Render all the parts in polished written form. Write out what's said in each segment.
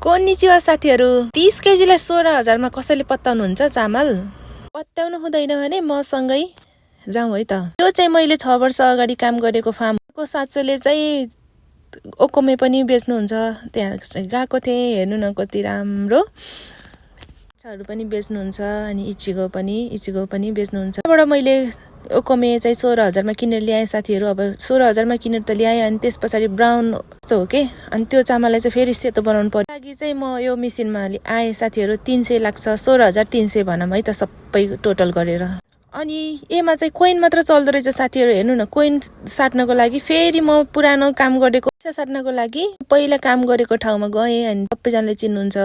कोन्निचिवा साथीहरू, 30 केजीलाई 16,000 मा कसैले पत्ताउनुहुन्छ चामल? पत्याउनु हुँदैन भने मसँगै जाउँ है त। यो चाहिँ मैले 6 वर्ष अगाडि काम गरेको फार्मको साँचोले चाहिँ ओकोमे पनि बेच्नुहुन्छ। त्यहाँ गएको थिएँ, हेर्नु न कति राम्रो हरू पनि बेच्नुहुन्छ अनि इचिगो पनि बेच्नुहुन्छ। त्यहाँबाट मैले ओकोमे चाहिँ 16,000 मा किनेर ल्याएँ साथीहरू। अब 16,000 मा किनेर त ल्याएँ अनि त्यस पछाडि ब्राउन जस्तो हो के, अनि त्यो चामललाई चाहिँ फेरि सेतो बनाउनु पर्यो। लागि चाहिँ म यो मेसिनमा आएँ साथीहरू। 300 लाग्छ, 16,300 भनौँ है त सबै टोटल गरेर। अनि एमा चाहिँ कोइन मात्र चल्दो रहेछ साथीहरू। हेर्नु न, कोइन साट्नको लागि फेरि म पुरानो काम गरेको साट्नको लागि पहिला काम गरेको ठाउँमा गएँ अनि सबैजनाले चिन्नुहुन्छ।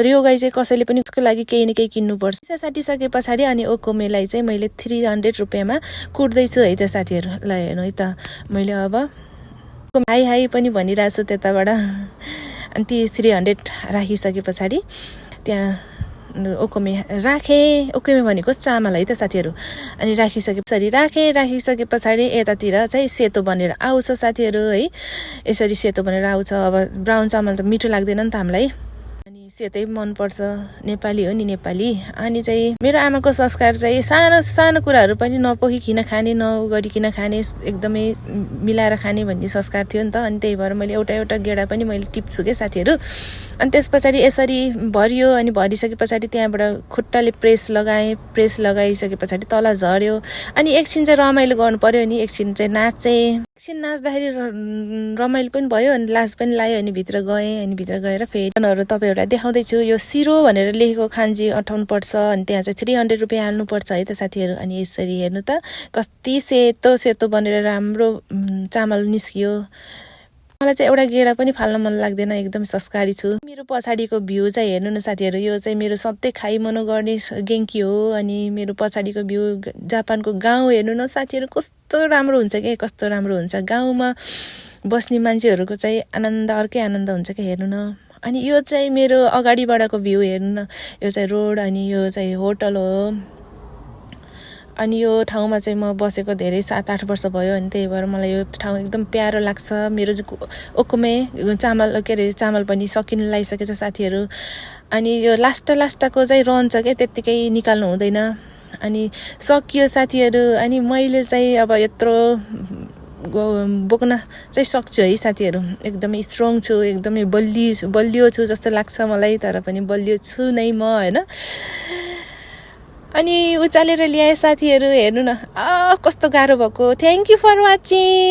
यो गाई चाहिँ कसैले पनि उसको लागि केही न केही किन्नुपर्छ। पैसा साटिसके पछाडि अनि ओकोमेलाई चाहिँ मैले 300 रुपियाँमा कुट्दैछु है त साथीहरू। ल हेर्नु है त, मैले अब हाई हाई पनि भनिरहेको छु त्यताबाट। अनि ती 300 राखिसके पछाडि त्यहाँ ओकोमे राखेँ। ओकोमे भनेको चामल है त साथीहरू। अनि राखिसके पछाडि यतातिर चाहिँ सेतो बनेर आउँछ साथीहरू है। यसरी सेतो बनेर आउँछ। अब ब्राउन चामल त मिठो लाग्दैन नि त हामीलाई, अनि सेतै मनपर्छ। नेपाली हो नि नेपाली। अनि चाहिँ मेरो आमाको संस्कार चाहिँ सानो सानो कुराहरू पनि नपोखिकन खाने, नगरिकन खाने, एकदमै मिलाएर खाने भन्ने संस्कार थियो नि त। अनि त्यही भएर मैले एउटा गेडा पनि मैले टिप्छु के साथीहरू। अनि त्यस पछाडि यसरी भरियो। अनि भरिसके पछाडि त्यहाँबाट खुट्टाले प्रेस लगाइसके पछाडि तल झऱ्यो। अनि एकछिन चाहिँ रमाइलो गर्नु पर्यो, अनि एकछिन चाहिँ नाचेँ। एकछिन नाच्दाखेरि रमाइलो पनि भयो अनि लाज पनि लाग्यो। अनि भित्र गएँ। अनि भित्र गएर फेरि तपाईँहरूलाई देखाउँदैछु। यो सिरो भनेर लेखेको खान्जी अटाउनु पर्छ। अनि त्यहाँ चाहिँ 300 रुपियाँ हाल्नुपर्छ है त साथीहरू। अनि यसरी हेर्नु त कति सेतो बनेर राम्रो चामल निस्कियो। मलाई चाहिँ एउटा गेडा पनि फाल्न मन लाग्दैन, एकदम संस्कारी छु। मेरो पछाडिको भ्यू चाहिँ हेर्नु न साथीहरू। यो चाहिँ मेरो सधैँ खाइमनो गर्ने गेङ्की हो। अनि मेरो पछाडिको भ्यू जापानको गाउँ हेर्नु न साथीहरू, कस्तो राम्रो हुन्छ के, कस्तो राम्रो हुन्छ। गाउँमा बस्ने मान्छेहरूको चाहिँ आनन्द अर्कै आनन्द हुन्छ क्या, हेर्नु न। अनि यो चाहिँ मेरो अगाडिबाटको भ्यू हेर्नु न। यो चाहिँ रोड अनि यो चाहिँ होटल हो। अनि यो ठाउँमा चाहिँ म बसेको धेरै 7-8 वर्ष भयो। अनि त्यही भएर मलाई यो ठाउँ एकदम प्यारो लाग्छ। मेरो चाहिँ ओकोमे चामल पनि सकिन लागिसकेछ साथीहरू। अनि यो लास्टको चाहिँ रहन्छ क्या, त्यत्तिकै निकाल्नु हुँदैन। अनि सकियो साथीहरू। अनि मैले चाहिँ अब यत्रो बोक्न चाहिँ सक्छु है साथीहरू। एकदमै स्ट्रङ छु, एकदमै बलियो छु जस्तो लाग्छ मलाई। तर पनि बलियो छु नै म, होइन। अनि उचालेर ल्याए साथीहरू। हेर्नु न कस्तो गाह्रो भएको। Thank you for watching.